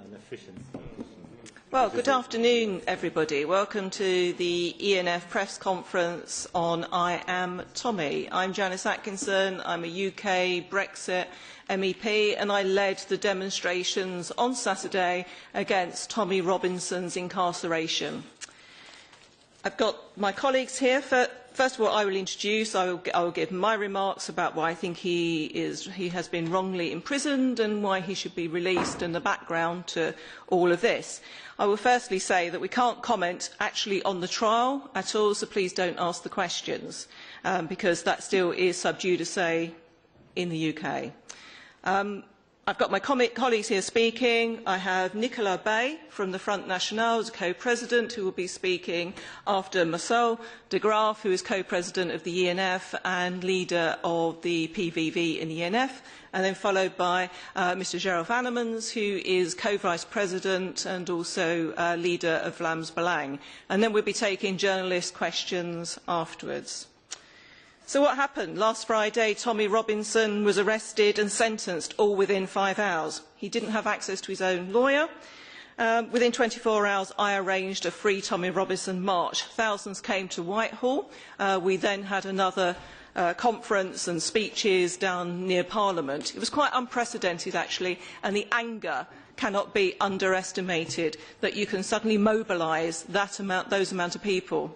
and efficiency. Well, good afternoon, everybody. Welcome to the ENF press conference on I Am Tommy. I'm Janice Atkinson. I'm a UK Brexit MEP, and I led the demonstrations on Saturday against Tommy Robinson's incarceration. I've got my colleagues here. First of all, I will introduce, I will give my remarks about why I think he has been wrongly imprisoned and why he should be released, and the background to all of this. I will firstly say that we can't comment actually on the trial at all, so please don't ask the questions, because that still is sub judice in the UK. I've got my colleagues here speaking. I have Nicolas Bay from the Front National as co-president, who will be speaking after Marcel de Graaf, who is co-president of the ENF and leader of the PVV in the ENF, and then followed by Mr Gerald Vannemans, who is co-vice president and also leader of Vlaams Belang. And then we'll be taking journalist questions afterwards. So what happened? Last Friday, Tommy Robinson was arrested and sentenced all within 5 hours. He didn't have access to his own lawyer. Within 24 hours, I arranged a free Tommy Robinson march. Thousands came to Whitehall. We then had another conference and speeches down near Parliament. It was quite unprecedented, actually, and the anger cannot be underestimated, that you can suddenly mobilise those amount of people.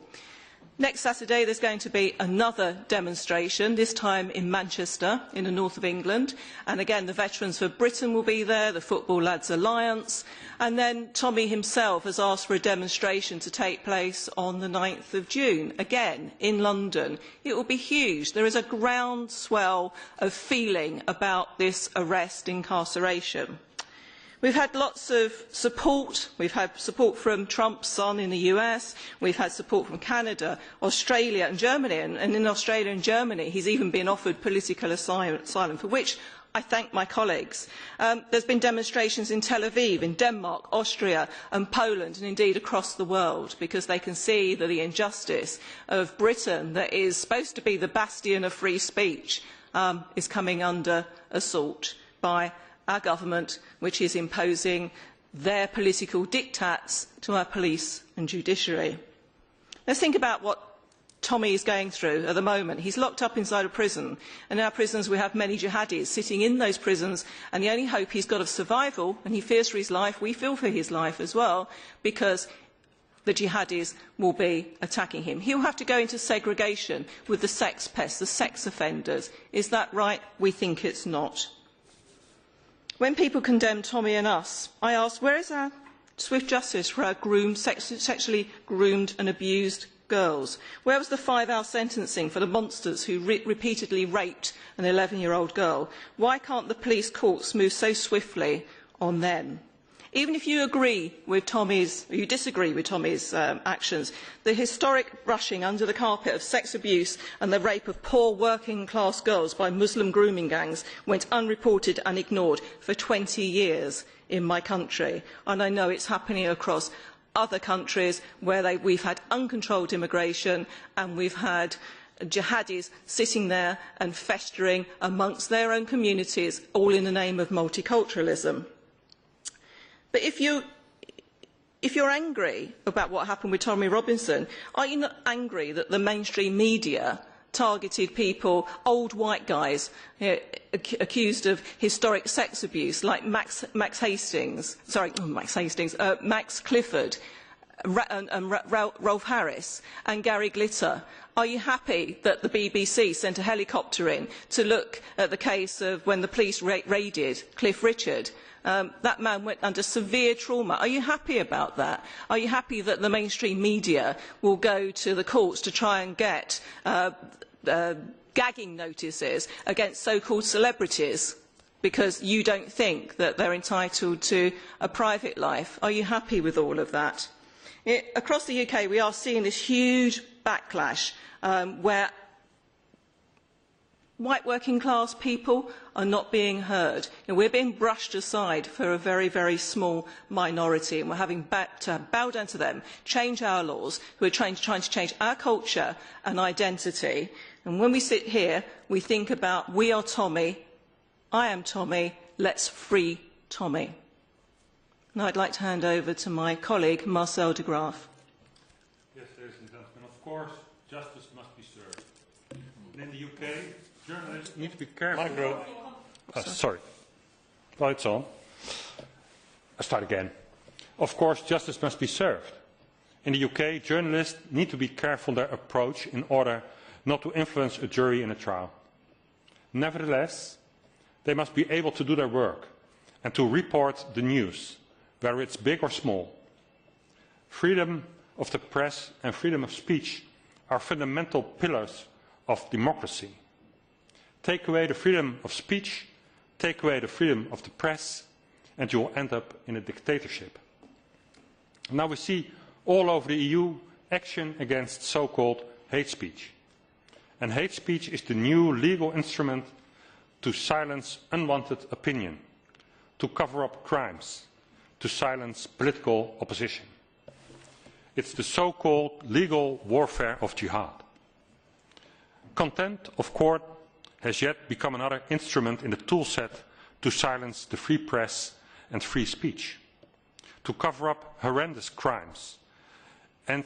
Next Saturday, there's going to be another demonstration, this time in Manchester, in the north of England. And again, the Veterans for Britain will be there, the Football Lads Alliance. And then Tommy himself has asked for a demonstration to take place on the 9th of June, again, in London. It will be huge. There is a groundswell of feeling about this arrest, incarceration. We've had lots of support. We've had support from Trump's son in the US. We've had support from Canada, Australia and Germany. And in Australia and Germany, he's even been offered political asylum, for which I thank my colleagues. There's been demonstrations in Tel Aviv, in Denmark, Austria and Poland, and indeed across the world, because they can see that the injustice of Britain, that is supposed to be the bastion of free speech, is coming under assault by our government, which is imposing their political diktats to our police and judiciary. Let's think about what Tommy is going through at the moment. He's locked up inside a prison, and in our prisons we have many jihadis sitting in those prisons, and the only hope he's got of survival, and he fears for his life, we feel for his life as well, because the jihadis will be attacking him. He'll have to go into segregation with the sex pests, the sex offenders. Is that right? We think it's not. When people condemn Tommy and us, I ask, where is our swift justice for our sexually groomed and abused girls? Where was the 5-hour sentencing for the monsters who repeatedly raped an 11-year-old girl? Why can't the police courts move so swiftly on them? Even if you agree with you disagree with Tommy's actions, the historic brushing under the carpet of sex abuse and the rape of poor working-class girls by Muslim grooming gangs went unreported and ignored for 20 years in my country. And I know it's happening across other countries where we've had uncontrolled immigration and we've had jihadis sitting there and festering amongst their own communities, all in the name of multiculturalism. But if you're angry about what happened with Tommy Robinson, are you not angry that the mainstream media targeted people, old white guys, accused of historic sex abuse, like Max Clifford, and Rolf Harris and Gary Glitter? Are you happy that the BBC sent a helicopter in to look at the case of when the police raided Cliff Richard? That man went under severe trauma. Are you happy about that? Are you happy that the mainstream media will go to the courts to try and get gagging notices against so-called celebrities because you don't think that they're entitled to a private life? Are you happy with all of that? Across the UK, we are seeing this huge backlash where white working class people are not being heard. We're being brushed aside for a very, very small minority, and we're having to bow down to them, change our laws, who are trying to change our culture and identity. And when we sit here, we think about, we are Tommy, I am Tommy, let's free Tommy. Now I'd like to hand over to my colleague, Marcel de Graaf. Yes, ladies and gentlemen, of course, justice must be served. And in the UK, journalists need to be careful. Micro. Sorry. Well, it's on. I'll start again. Of course, justice must be served. In the UK, journalists need to be careful in their approach in order not to influence a jury in a trial. Nevertheless, they must be able to do their work and to report the news, whether it's big or small. Freedom of the press and freedom of speech are fundamental pillars of democracy. Take away the freedom of speech, take away the freedom of the press, and you will end up in a dictatorship. Now we see all over the EU action against so-called hate speech. And hate speech is the new legal instrument to silence unwanted opinion, to cover up crimes, to silence political opposition. It's the so-called legal warfare of jihad. Contempt of court has yet become another instrument in the toolset to silence the free press and free speech, to cover up horrendous crimes and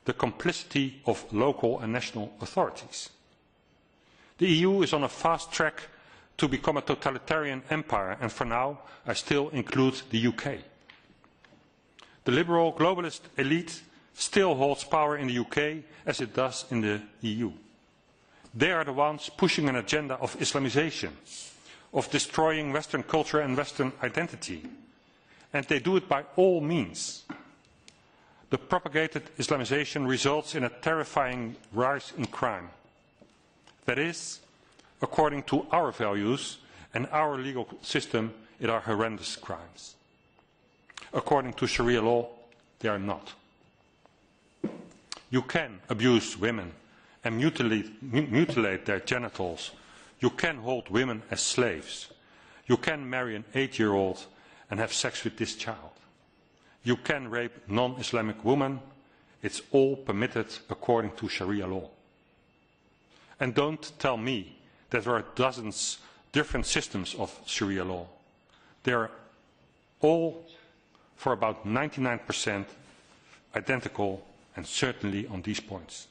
the complicity of local and national authorities. The EU is on a fast track to become a totalitarian empire, and for now I still include the UK. The liberal globalist elite still holds power in the UK as it does in the EU. They are the ones pushing an agenda of Islamization, of destroying Western culture and Western identity, and they do it by all means. The propagated Islamization results in a terrifying rise in crime. That is, according to our values and our legal system, it are horrendous crimes. According to Sharia law, they are not. You can abuse women and mutilate their genitals. You can hold women as slaves. You can marry an 8-year-old and have sex with this child. You can rape non-Islamic women. It's all permitted according to Sharia law. And don't tell me that there are dozens of different systems of Sharia law. They are all, for about 99%, identical, and certainly on these points.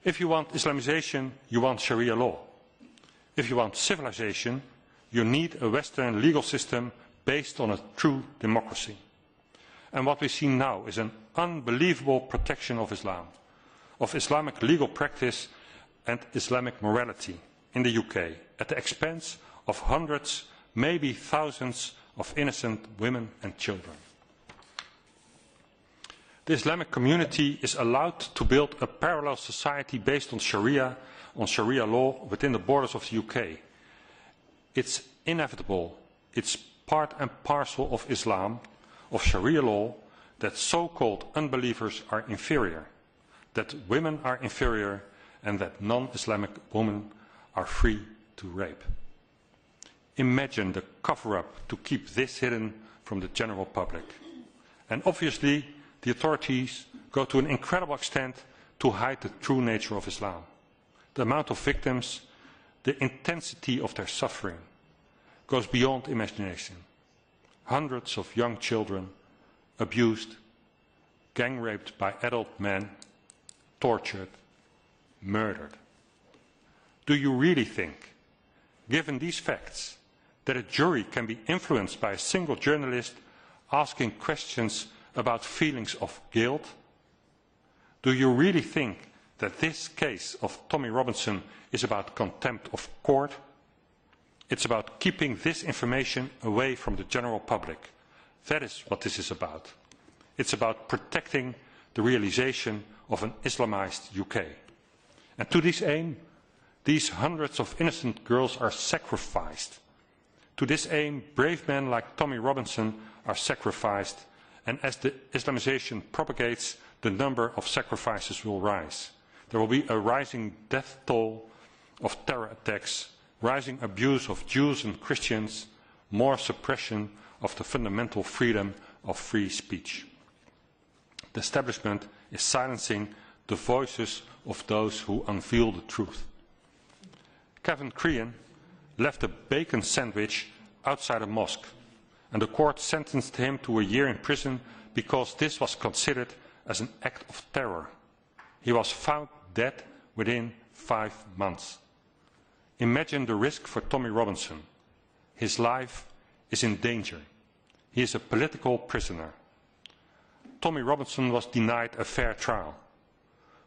If you want Islamization, you want Sharia law. If you want civilization, you need a Western legal system based on a true democracy. And what we see now is an unbelievable protection of Islam, of Islamic legal practice and Islamic morality in the UK at the expense of hundreds, maybe thousands of innocent women and children. The Islamic community is allowed to build a parallel society based on Sharia law within the borders of the UK. It's inevitable, it's part and parcel of Islam, of Sharia law, that so-called unbelievers are inferior, that women are inferior, and that non-Islamic women are free to rape. Imagine the cover-up to keep this hidden from the general public. And obviously, the authorities go to an incredible extent to hide the true nature of Islam. The amount of victims, the intensity of their suffering goes beyond imagination. Hundreds of young children abused, gang raped by adult men, tortured, murdered. Do you really think, given these facts, that a jury can be influenced by a single journalist asking questions about feelings of guilt? Do you really think that this case of Tommy Robinson is about contempt of court? It's about keeping this information away from the general public. That is what this is about. It's about protecting the realization of an Islamized UK. And to this aim, these hundreds of innocent girls are sacrificed. To this aim, brave men like Tommy Robinson are sacrificed, and as the Islamization propagates, the number of sacrifices will rise. There will be a rising death toll of terror attacks, rising abuse of Jews and Christians, more suppression of the fundamental freedom of free speech. The establishment is silencing the voices of those who unveil the truth. Kevin Crean left a bacon sandwich outside a mosque, and the court sentenced him to a year in prison because this was considered as an act of terror. He was found dead within 5 months. Imagine the risk for Tommy Robinson. His life is in danger. He is a political prisoner. Tommy Robinson was denied a fair trial.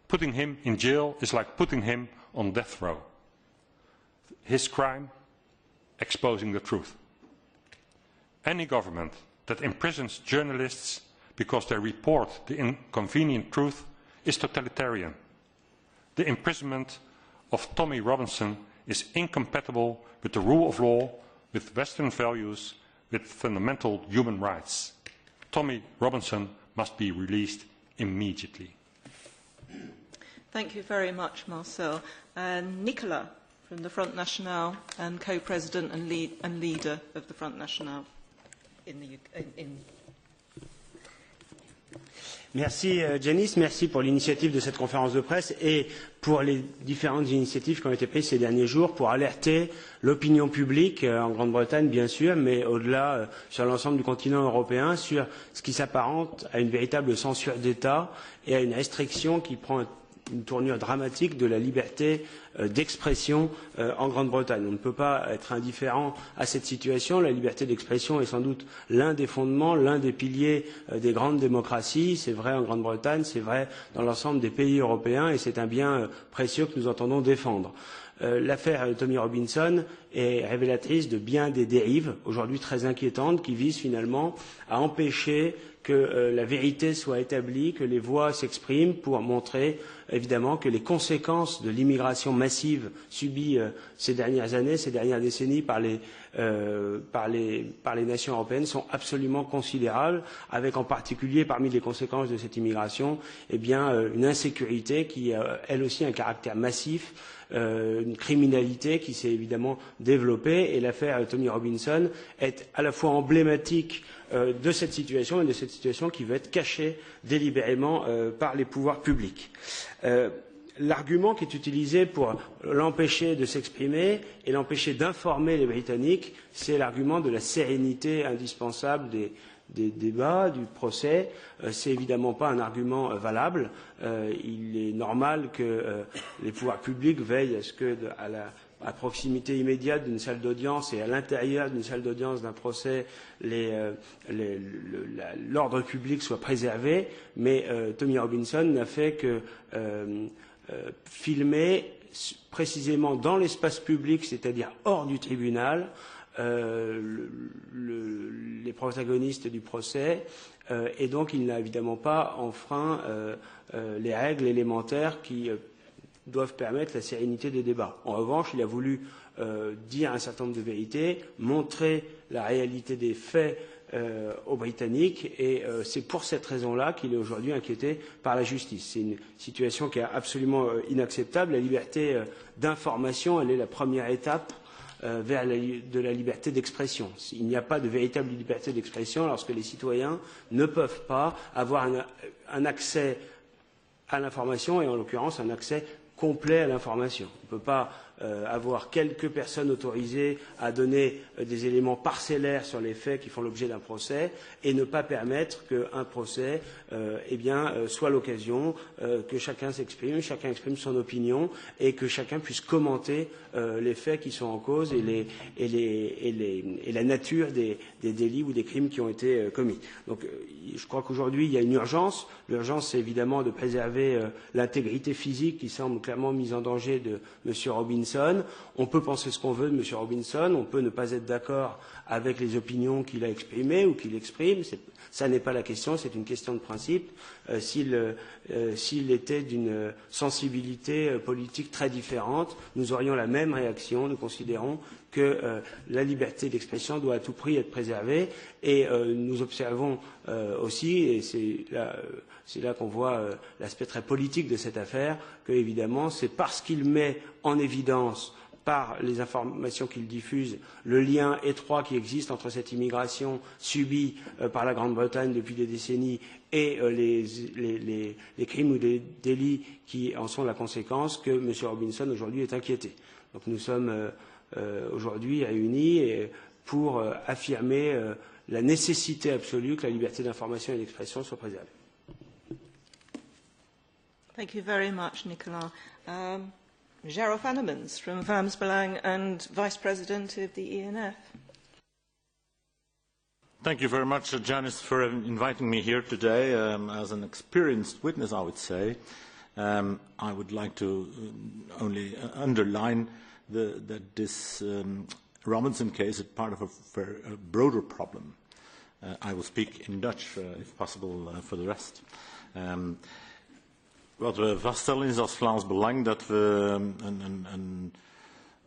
Putting him in jail is like putting him on death row. His crime? Exposing the truth. Any government that imprisons journalists because they report the inconvenient truth is totalitarian. The imprisonment of Tommy Robinson is incompatible with the rule of law, with Western values, with fundamental human rights. Tommy Robinson must be released immediately. Thank you very much, Marcel. And Nicolas from the Front National and co-president and leader of the Front National in the UK. Merci Janice, merci pour l'initiative de cette conférence de presse et pour les différentes initiatives qui ont été prises ces derniers jours pour alerter l'opinion publique en Grande-Bretagne bien sûr, mais au-delà sur l'ensemble du continent européen sur ce qui s'apparente à une véritable censure d'État et à une restriction qui prend une tournure dramatique de la liberté d'expression en Grande-Bretagne. On ne peut pas être indifférent à cette situation. La liberté d'expression est sans doute l'un des fondements, l'un des piliers des grandes démocraties. C'est vrai en Grande-Bretagne, c'est vrai dans l'ensemble des pays européens et c'est un bien précieux que nous entendons défendre. L'affaire Tommy Robinson est révélatrice de bien des dérives, aujourd'hui très inquiétantes, qui visent finalement à empêcher que la vérité soit établie, que les voix s'expriment pour montrer évidemment que les conséquences de l'immigration massive subie ces dernières années, ces dernières décennies par les nations européennes sont absolument considérables, avec en particulier parmi les conséquences de cette immigration une insécurité qui a elle aussi un caractère massif, une criminalité qui s'est évidemment développée et l'affaire Tommy Robinson est à la fois emblématique de cette situation et de cette situation qui veut être cachée délibérément par les pouvoirs publics. L'argument qui est utilisé pour l'empêcher de s'exprimer et l'empêcher d'informer les Britanniques, c'est l'argument de la sérénité indispensable des débats, du procès. C'est évidemment pas un argument valable. Il est normal que les pouvoirs publics veillent à ce que, à proximité immédiate d'une salle d'audience et à l'intérieur d'une salle d'audience d'un procès, l'ordre public soit préservé, mais Tommy Robinson n'a fait que filmer précisément dans l'espace public, c'est-à-dire hors du tribunal, les protagonistes du procès, et donc il n'a évidemment pas enfreint les règles élémentaires qui doivent permettre la sérénité des débats. En revanche, il a voulu dire un certain nombre de vérités, montrer la réalité des faits aux Britanniques et c'est pour cette raison-là qu'il est aujourd'hui inquiété par la justice. C'est une situation qui est absolument inacceptable. La liberté d'information, elle est la première étape vers de la liberté d'expression. Il n'y a pas de véritable liberté d'expression lorsque les citoyens ne peuvent pas avoir un accès à l'information et en l'occurrence un accès complet à l'information. On ne peut pas avoir quelques personnes autorisées à donner des éléments parcellaires sur les faits qui font l'objet d'un procès et ne pas permettre qu'un procès soit l'occasion que chacun s'exprime, chacun exprime son opinion et que chacun puisse commenter les faits qui sont en cause et la nature des délits ou des crimes qui ont été commis. Donc je crois qu'aujourd'hui il y a une urgence. L'urgence c'est évidemment de préserver l'intégrité physique qui semble clairement mise en danger de M. Robinson. On peut penser ce qu'on veut de M. Robinson, on peut ne pas être d'accord avec les opinions qu'il a exprimées ou qu'il exprime. Ça n'est pas la question, c'est une question de principe. S'il était d'une sensibilité politique très différente, nous aurions la même réaction. Nous considérons que la liberté d'expression doit à tout prix être préservée et nous observons aussi, et c'est là qu'on voit l'aspect très politique de cette affaire, que évidemment c'est parce qu'il met en évidence par les informations qu'il diffuse, le lien étroit qui existe entre cette immigration subie par la Grande-Bretagne depuis des décennies et les crimes ou les délits qui en sont la conséquence que M. Robinson aujourd'hui est inquiété. Donc nous sommes aujourd'hui réunis et pour affirmer la nécessité absolue que la liberté d'information et d'expression soit préservée. Thank you very much, Nicolas. Gerald Vannemans from Vlaams and Vice President of the ENF. Thank you very much, Janice, for inviting me here today. As an experienced witness, I would say, I would like to only underline that this Robinson case is part of a broader problem. I will speak in Dutch, if possible, for the rest. Wat we vaststellen is als Vlaams Belang dat we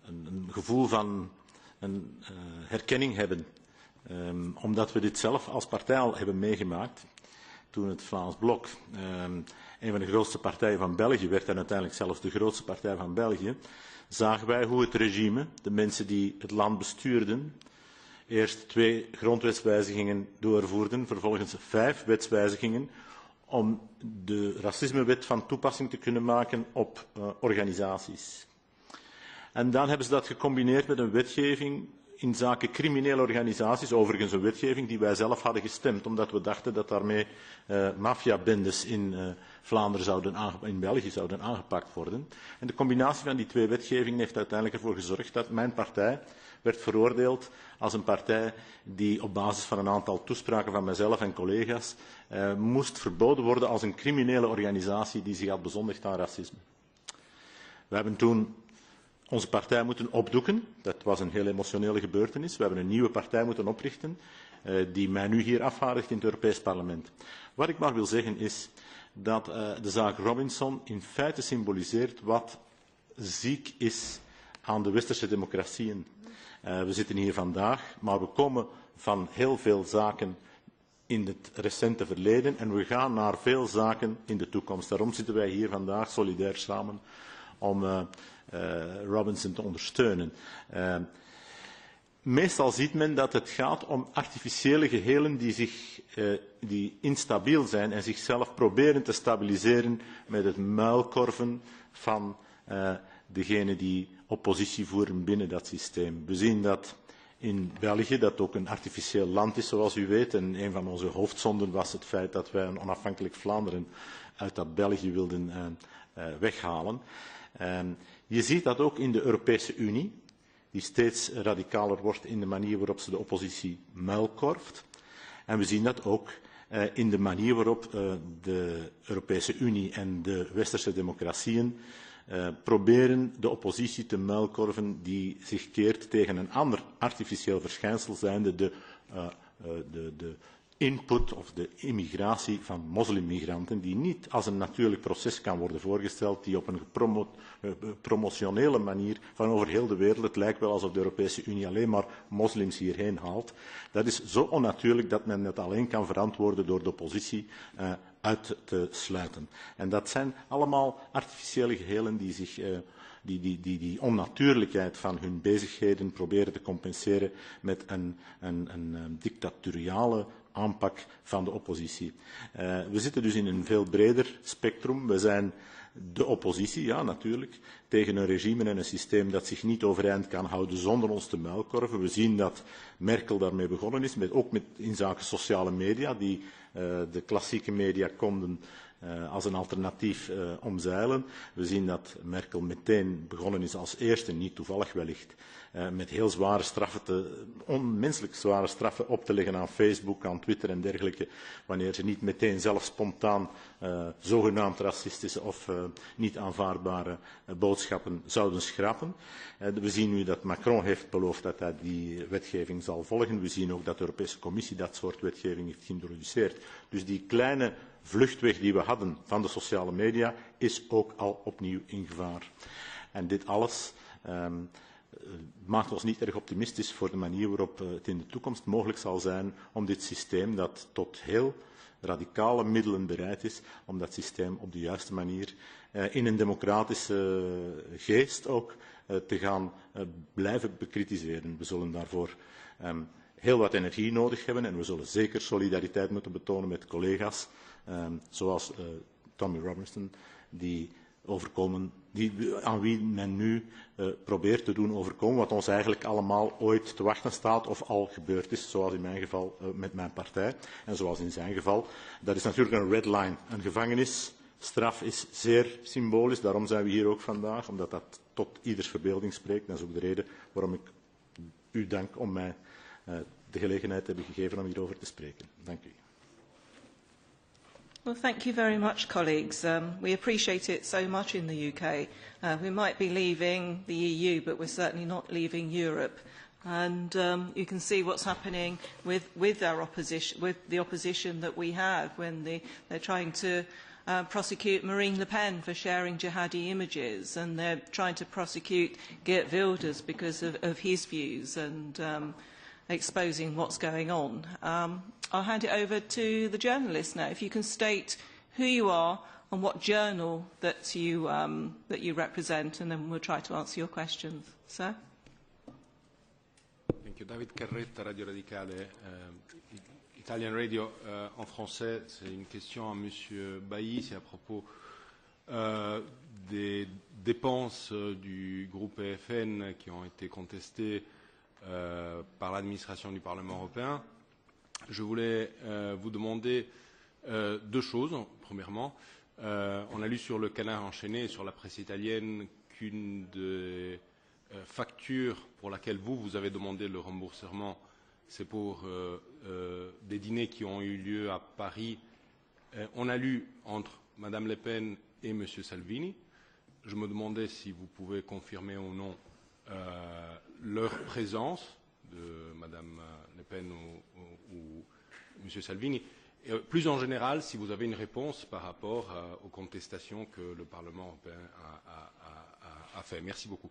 een gevoel van herkenning hebben. Omdat we dit zelf als partij al hebben meegemaakt. Toen het Vlaams Blok, een van de grootste partijen van België, werd en uiteindelijk zelfs de grootste partij van België, zagen wij hoe het regime, de mensen die het land bestuurden, eerst 2 grondwetswijzigingen doorvoerden, vervolgens 5 wetswijzigingen, om de racismewet van toepassing te kunnen maken op organisaties. En dan hebben ze dat gecombineerd met een wetgeving in zaken criminele organisaties, overigens een wetgeving die wij zelf hadden gestemd, omdat we dachten dat daarmee maffiabendes in Vlaanderen in België zouden aangepakt worden. En de combinatie van die 2 wetgevingen heeft uiteindelijk ervoor gezorgd dat mijn partij werd veroordeeld als een partij die op basis van een aantal toespraken van mijzelf en collega's moest verboden worden als een criminele organisatie die zich had bezondigd aan racisme. We hebben toen onze partij moeten opdoeken. Dat was een heel emotionele gebeurtenis. We hebben een nieuwe partij moeten oprichten die mij nu hier afvaardigt in het Europees Parlement. Wat ik maar wil zeggen is dat de zaak Robinson in feite symboliseert wat ziek is aan de westerse democratieën. We zitten hier vandaag, maar we komen van heel veel zaken in het recente verleden en we gaan naar veel zaken in de toekomst. Daarom zitten wij hier vandaag solidair samen om Robinson te ondersteunen. Meestal ziet men dat het gaat om artificiële gehelen die instabiel zijn en zichzelf proberen te stabiliseren met het muilkorven van degenen die oppositie voeren binnen dat systeem. We zien dat in België, dat ook een artificieel land is, zoals u weet. En een van onze hoofdzonden was het feit dat wij een onafhankelijk Vlaanderen uit dat België wilden weghalen. Je ziet dat ook in de Europese Unie, die steeds radicaler wordt in de manier waarop ze de oppositie muilkorft. En we zien dat ook in de manier waarop de Europese Unie en de westerse democratieën proberen de oppositie te muilkorven die zich keert tegen een ander artificieel verschijnsel zijnde de input of de immigratie van moslimmigranten die niet als een natuurlijk proces kan worden voorgesteld, die op een promotionele manier van over heel de wereld, het lijkt wel alsof de Europese Unie alleen maar moslims hierheen haalt. Dat is zo onnatuurlijk dat men het alleen kan verantwoorden door de oppositie uit te sluiten. En dat zijn allemaal artificiële gehelen die zich die onnatuurlijkheid van hun bezigheden proberen te compenseren met een dictatoriale aanpak van de oppositie. We zitten dus in een veel breder spectrum. We zijn de oppositie, ja natuurlijk, tegen een regime en een systeem dat zich niet overeind kan houden zonder ons te muilkorven. We zien dat Merkel daarmee begonnen is, ook in zaken sociale media, die de klassieke media konden als een alternatief omzeilen. We zien dat Merkel meteen begonnen is als eerste, niet toevallig wellicht, met heel zware straffen, onmenselijk zware straffen op te leggen aan Facebook, aan Twitter en dergelijke, wanneer ze niet meteen zelf spontaan zogenaamd racistische of niet aanvaardbare boodschappen zouden schrappen. We zien nu dat Macron heeft beloofd dat hij die wetgeving zal volgen. We zien ook dat de Europese Commissie dat soort wetgeving heeft geïntroduceerd. Dus die kleine vluchtweg die we hadden van de sociale media is ook al opnieuw in gevaar. En dit alles maakt ons niet erg optimistisch voor de manier waarop het in de toekomst mogelijk zal zijn om dit systeem, dat tot heel radicale middelen bereid is, om dat systeem op de juiste manier in een democratische geest ook te gaan blijven bekritiseren. We zullen daarvoor heel wat energie nodig hebben en we zullen zeker solidariteit moeten betonen met collega's zoals Tommy Robinson, die overkomen, aan wie men nu probeert te doen overkomen, wat ons eigenlijk allemaal ooit te wachten staat of al gebeurd is, zoals in mijn geval met mijn partij en zoals in zijn geval. Dat is natuurlijk een red line. Een gevangenisstraf is zeer symbolisch, daarom zijn we hier ook vandaag, omdat dat tot ieders verbeelding spreekt. Dat is ook de reden waarom ik u dank om mij de gelegenheid te hebben gegeven om hierover te spreken. Dank u. Well, thank you very much, colleagues. We appreciate it so much in the UK. We might be leaving the EU, but we're certainly not leaving Europe. And you can see what's happening with our opposition, with the opposition that we have when they're trying to prosecute Marine Le Pen for sharing jihadi images, and they're trying to prosecute Geert Wilders because of his views and exposing what's going on. I'll hand it over to the journalist now. If you can state who you are and what journal that you represent, and then we'll try to answer your questions. Sir? Thank you. David Carretta, Radio Radicale. Italian Radio en français, c'est une question à Monsieur Bailly, c'est à propos des dépenses du groupe EFN qui ont été contestées par l'administration du Parlement européen. Je voulais vous demander deux choses. Premièrement, on a lu sur le Canard enchaîné et sur la presse italienne qu'une des factures pour laquelle vous avez demandé le remboursement, c'est pour des dîners qui ont eu lieu à Paris. On a lu entre Madame Le Pen et Monsieur Salvini. Je me demandais si vous pouvez confirmer ou non leur présence de Madame Le Pen ou Monsieur Salvini. Et plus en général, si vous avez une réponse par rapport aux contestations que le Parlement européen a fait. Merci beaucoup.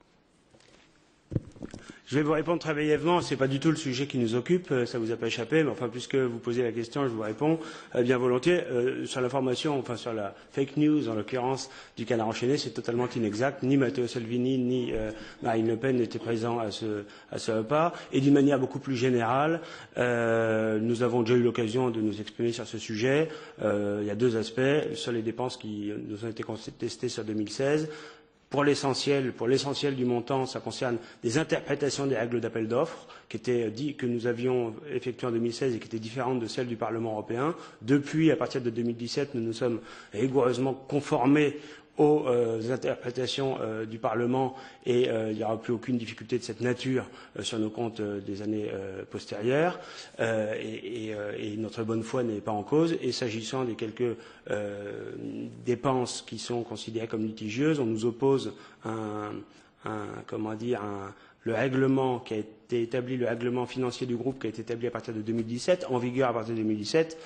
Je vais vous répondre très brièvement. Ce n'est pas du tout le sujet qui nous occupe, ça vous a pas échappé, mais enfin, puisque vous posez la question, je vous réponds bien volontiers. Sur l'information, enfin sur la fake news, en l'occurrence du Canard enchaîné, c'est totalement inexact. Ni Matteo Salvini, ni Marine Le Pen n'étaient présents à ce repas. Et d'une manière beaucoup plus générale, nous avons déjà eu l'occasion de nous exprimer sur ce sujet. Il y a deux aspects. Sur les dépenses qui nous ont été contestées sur 2016. Pour l'essentiel du montant, ça concerne des interprétations des règles d'appel d'offres qui étaient que nous avions effectuées en 2016 et qui étaient différentes de celles du Parlement européen. Depuis, à partir de 2017, nous nous sommes rigoureusement conformés aux interprétations du Parlement et il n'y aura plus aucune difficulté de cette nature sur nos comptes des années postérieures et notre bonne foi n'est pas en cause. Et s'agissant des quelques dépenses qui sont considérées comme litigieuses, on nous oppose le règlement qui a été établi, le règlement financier du groupe qui a été établi à partir de 2017, en vigueur à partir de 2017,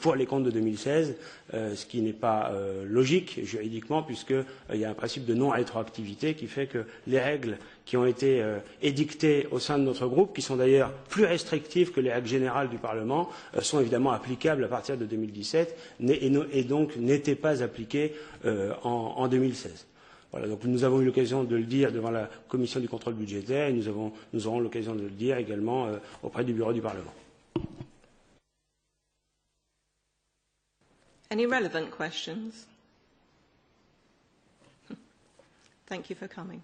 pour les comptes de 2016, ce qui n'est pas logique juridiquement, puisqu'il y a un principe de non-rétroactivité qui fait que les règles qui ont été édictées au sein de notre groupe, qui sont d'ailleurs plus restrictives que les règles générales du Parlement, sont évidemment applicables à partir de 2017 et donc n'étaient pas appliquées en 2016. Voilà, donc nous avons eu l'occasion de le dire devant la Commission du contrôle budgétaire et nous aurons l'occasion de le dire également auprès du Bureau du Parlement. Any relevant questions? Thank you for coming.